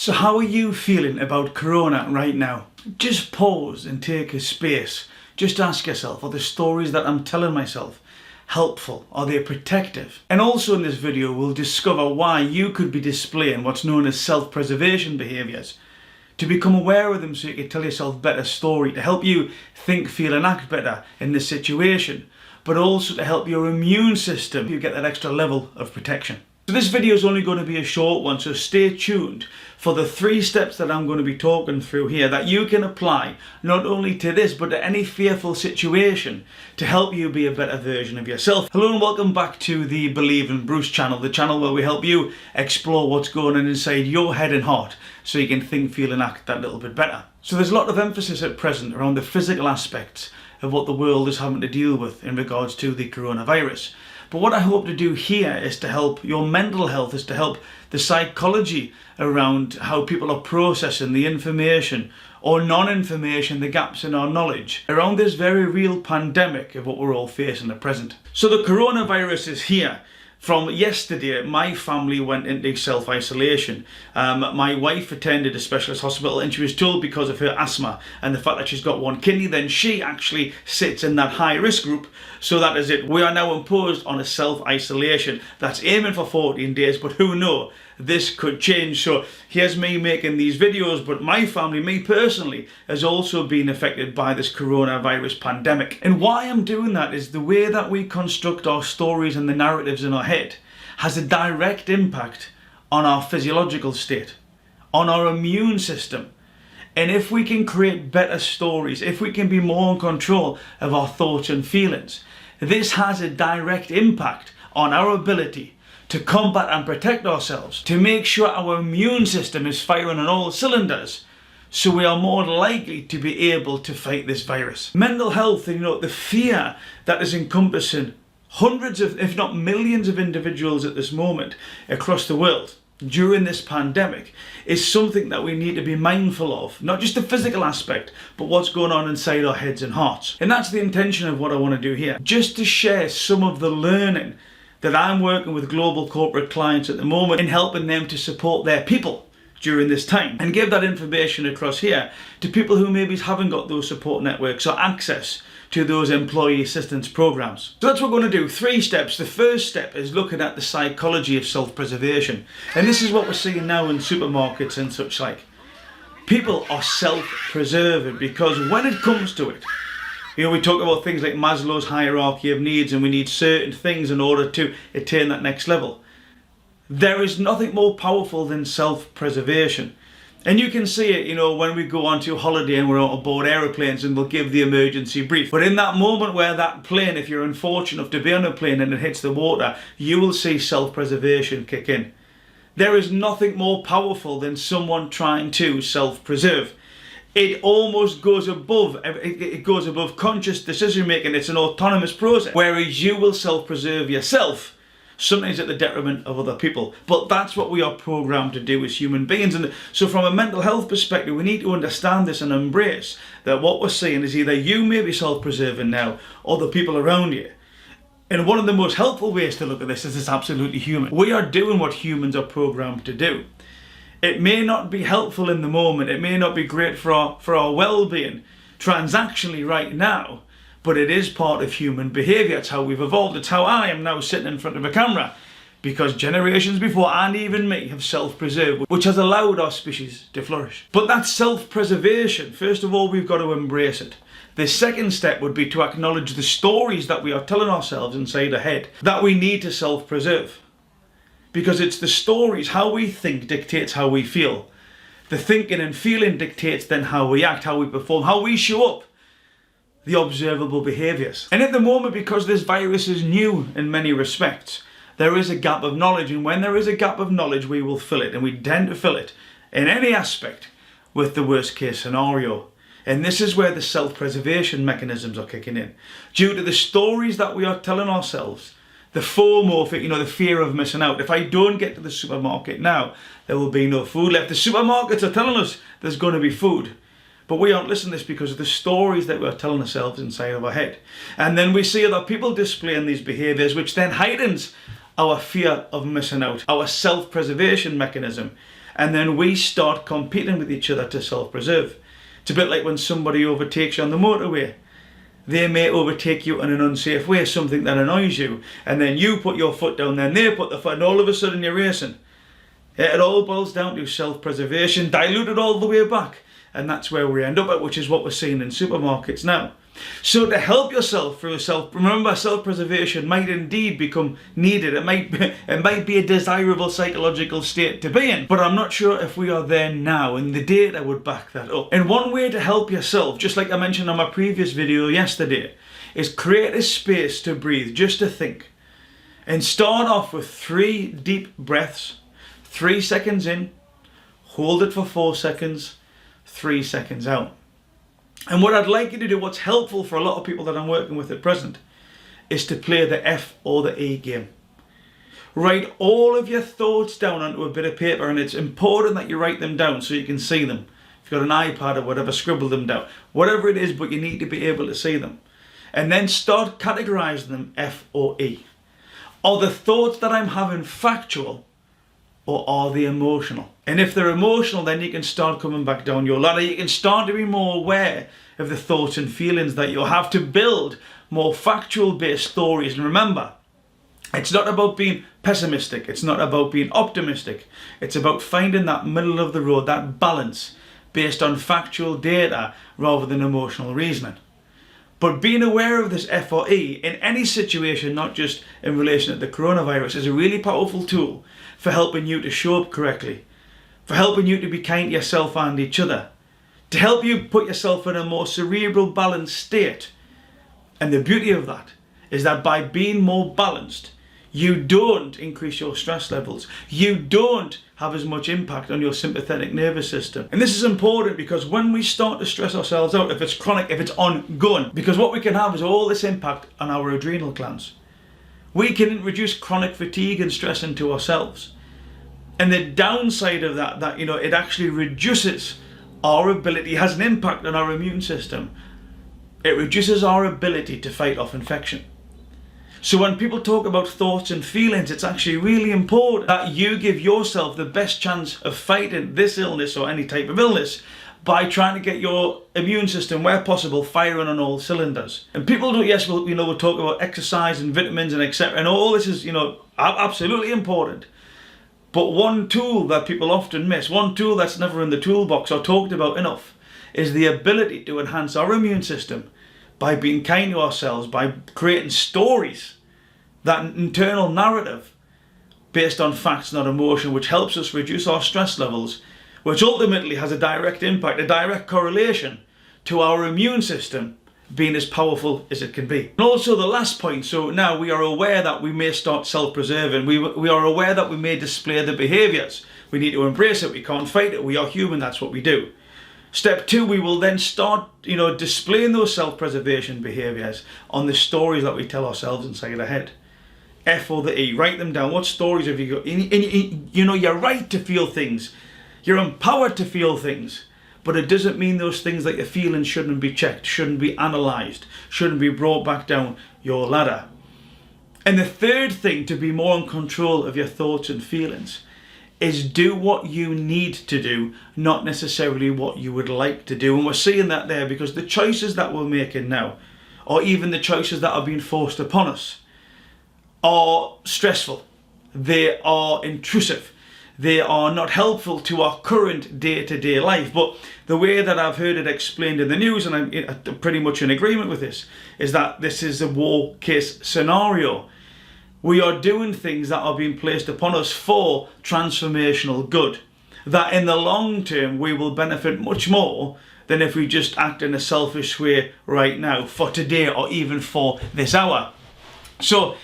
So how are you feeling about Corona right now? Just pause and take a space. Just ask yourself, are the stories that I'm telling myself helpful? Are they protective? And also in this video, we'll discover why you could be displaying what's known as self-preservation behaviours. To become aware of them so you can tell yourself a better story, to help you think, feel and act better in this situation, but also to help your immune system, you get that extra level of protection. So this video is only going to be a short one, so stay tuned for the 3 steps that I'm going to be talking through here that you can apply not only to this but to any fearful situation to help you be a better version of yourself. Hello and welcome back to the Believe in Bruce channel, the channel where we help you explore what's going on inside your head and heart so you can think, feel and act that little bit better. So there's a lot of emphasis at present around the physical aspects of what the world is having to deal with in regards to the coronavirus. But what I hope to do here is to help your mental health, is to help the psychology around how people are processing the information or non-information, the gaps in our knowledge around this very real pandemic of what we're all facing at present. So the coronavirus is here. From yesterday, my family went into self-isolation. My wife attended a specialist hospital and she was told because of her asthma and the fact that she's got one kidney, then she actually sits in that high risk group. So that is it. We are now imposed on a self-isolation that's aiming for 14 days, but who knows? This could change. So here's me making these videos, but my family, me personally, has also been affected by this coronavirus pandemic. And why I'm doing that is the way that we construct our stories and the narratives in our head has a direct impact on our physiological state, on our immune system. And if we can create better stories, if we can be more in control of our thoughts and feelings, this has a direct impact on our ability to combat and protect ourselves, to make sure our immune system is firing on all cylinders, so we are more likely to be able to fight this virus. Mental health, the fear that is encompassing hundreds of, if not millions of individuals at this moment across the world during this pandemic is something that we need to be mindful of. Not just the physical aspect, but what's going on inside our heads and hearts. And that's the intention of what I want to do here. Just to share some of the learning that I'm working with global corporate clients at the moment in helping them to support their people during this time and give that information across here to people who maybe haven't got those support networks or access to those employee assistance programs. So that's what we're going to do. 3 steps. The first step is looking at the psychology of self-preservation. And this is what we're seeing now in supermarkets and such like. People are self-preserving because when it comes to it, we talk about things like Maslow's hierarchy of needs and we need certain things in order to attain that next level. There is nothing more powerful than self-preservation. And you can see it, when we go on to holiday and we're on board aeroplanes and they'll give the emergency brief. But in that moment where that plane, if you're unfortunate enough to be on a plane and it hits the water, you will see self-preservation kick in. There is nothing more powerful than someone trying to self-preserve. It almost goes above, conscious decision making. It's an autonomous process, whereas you will self-preserve yourself, sometimes at the detriment of other people. But that's what we are programmed to do as human beings. And so from a mental health perspective, we need to understand this and embrace that what we're seeing is either you may be self-preserving now or the people around you. And one of the most helpful ways to look at this is it's absolutely human. We are doing what humans are programmed to do. It may not be helpful in the moment, it may not be great for our well-being transactionally right now, but it is part of human behaviour. It's how we've evolved. It's how I am now sitting in front of a camera, because generations before, and even me, have self-preserved, which has allowed our species to flourish. But that self-preservation, first of all, we've got to embrace it. The second step would be to acknowledge the stories that we are telling ourselves inside our head that we need to self-preserve. Because it's the stories, how we think dictates how we feel. The thinking and feeling dictates then how we act, how we perform, how we show up, the observable behaviours. And at the moment, because this virus is new in many respects, there is a gap of knowledge. And when there is a gap of knowledge, we will fill it. And we tend to fill it in any aspect with the worst case scenario. And this is where the self-preservation mechanisms are kicking in. Due to the stories that we are telling ourselves, the FOMO, the fear of missing out. If I don't get to the supermarket now, there will be no food left. The supermarkets are telling us there's going to be food. But we aren't listening to this because of the stories that we're telling ourselves inside of our head. And then we see other people displaying these behaviours, which then heightens our fear of missing out, our self-preservation mechanism. and then we start competing with each other to self-preserve. It's a bit like when somebody overtakes you on the motorway. They may overtake you in an unsafe way, something that annoys you, and then you put your foot down, then they put the foot, and all of a sudden you're racing. It all boils down to self-preservation, diluted all the way back, and that's where we end up at, which is what we're seeing in supermarkets now. So to help yourself through remember, self-preservation might indeed become needed. It might be a desirable psychological state to be in, but I'm not sure if we are there now, and the data would back that up. And one way to help yourself, just like I mentioned on my previous video yesterday, is create a space to breathe, just to think. And start off with 3 deep breaths, 3 seconds in, hold it for 4 seconds, 3 seconds out. And what I'd like you to do, what's helpful for a lot of people that I'm working with at present, is to play the F or the E game. Write all of your thoughts down onto a bit of paper, and it's important that you write them down so you can see them. If you've got an iPad or whatever, scribble them down. Whatever it is, but you need to be able to see them. And then start categorizing them F or E. Are the thoughts that I'm having factual, or are they emotional? And if they're emotional, then you can start coming back down your ladder. You can start to be more aware of the thoughts and feelings that you have, to build more factual based stories. And remember, it's not about being pessimistic. It's not about being optimistic. It's about finding that middle of the road, that balance based on factual data rather than emotional reasoning. But being aware of this F or E in any situation, not just in relation to the coronavirus, is a really powerful tool for helping you to show up correctly, for helping you to be kind to yourself and each other, to help you put yourself in a more cerebral, balanced state. And the beauty of that is that by being more balanced, you don't increase your stress levels. You don't have as much impact on your sympathetic nervous system. And this is important because when we start to stress ourselves out, if it's chronic, if it's ongoing, because what we can have is all this impact on our adrenal glands. We can introduce chronic fatigue and stress into ourselves. And the downside of that it actually reduces our ability, has an impact on our immune system. It reduces our ability to fight off infection. So when people talk about thoughts and feelings, it's actually really important that you give yourself the best chance of fighting this illness or any type of illness by trying to get your immune system, where possible, firing on all cylinders. And people do, yes, we'll talk about exercise and vitamins and etc. And all this is, absolutely important. But one tool that people often miss, one tool that's never in the toolbox or talked about enough, is the ability to enhance our immune system by being kind to ourselves, by creating stories, that internal narrative based on facts, not emotion, which helps us reduce our stress levels, which ultimately has a direct impact, a direct correlation to our immune system being as powerful as it can be. And also the last point, so now we are aware that we may start self-preserving, we are aware that we may display the behaviours. We need to embrace it, we can't fight it, we are human, that's what we do. Step 2, we will then start, displaying those self-preservation behaviours on the stories that we tell ourselves inside our head. F or the E, write them down. What stories have you got? You're right to feel things. You're empowered to feel things. But it doesn't mean those things that you're feeling shouldn't be checked, shouldn't be analysed, shouldn't be brought back down your ladder. And the third thing to be more in control of your thoughts and feelings is do what you need to do, not necessarily what you would like to do. And we're seeing that there because the choices that we're making now, or even the choices that are being forced upon us, are stressful. They are intrusive. They are not helpful to our current day-to-day life. But the way that I've heard it explained in the news, and I'm pretty much in agreement with this, is that this is a war case scenario. We are doing things that are being placed upon us for transformational good, that in the long term we will benefit much more than if we just act in a selfish way right now, for today or even for this hour. So,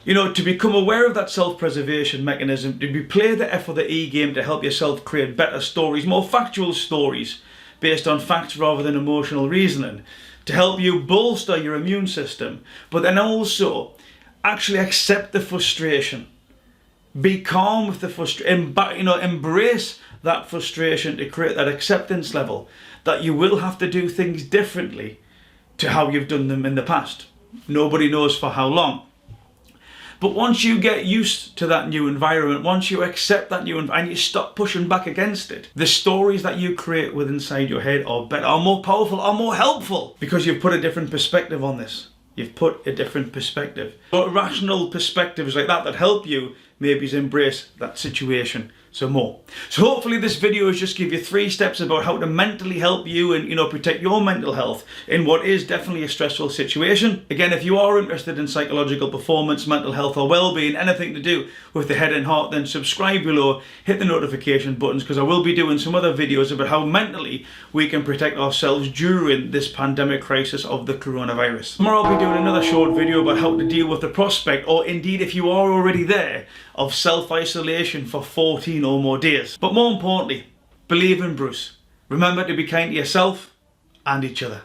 to become aware of that self-preservation mechanism, to play the F or the E game to help yourself create better stories, more factual stories based on facts rather than emotional reasoning, to help you bolster your immune system, but then also actually accept the frustration. Be calm with the frustration, embrace that frustration to create that acceptance level that you will have to do things differently to how you've done them in the past. Nobody knows for how long. But once you get used to that new environment, once you accept that new environment and you stop pushing back against it, the stories that you create with inside your head are better, are more powerful, are more helpful, because you've put a different perspective on this. You've put a different perspective. So rational perspectives like that help you maybe embrace that situation some more. So hopefully this video has just give you 3 steps about how to mentally help you and protect your mental health in what is definitely a stressful situation. Again, if you are interested in psychological performance, mental health or well-being, anything to do with the head and heart, then subscribe below, hit the notification buttons, because I will be doing some other videos about how mentally we can protect ourselves during this pandemic crisis of the coronavirus. Tomorrow I'll be doing another short video about how to deal with the prospect, or indeed if you are already there, of self-isolation for 14 or more days. But more importantly, believe in Bruce. Remember to be kind to yourself and each other.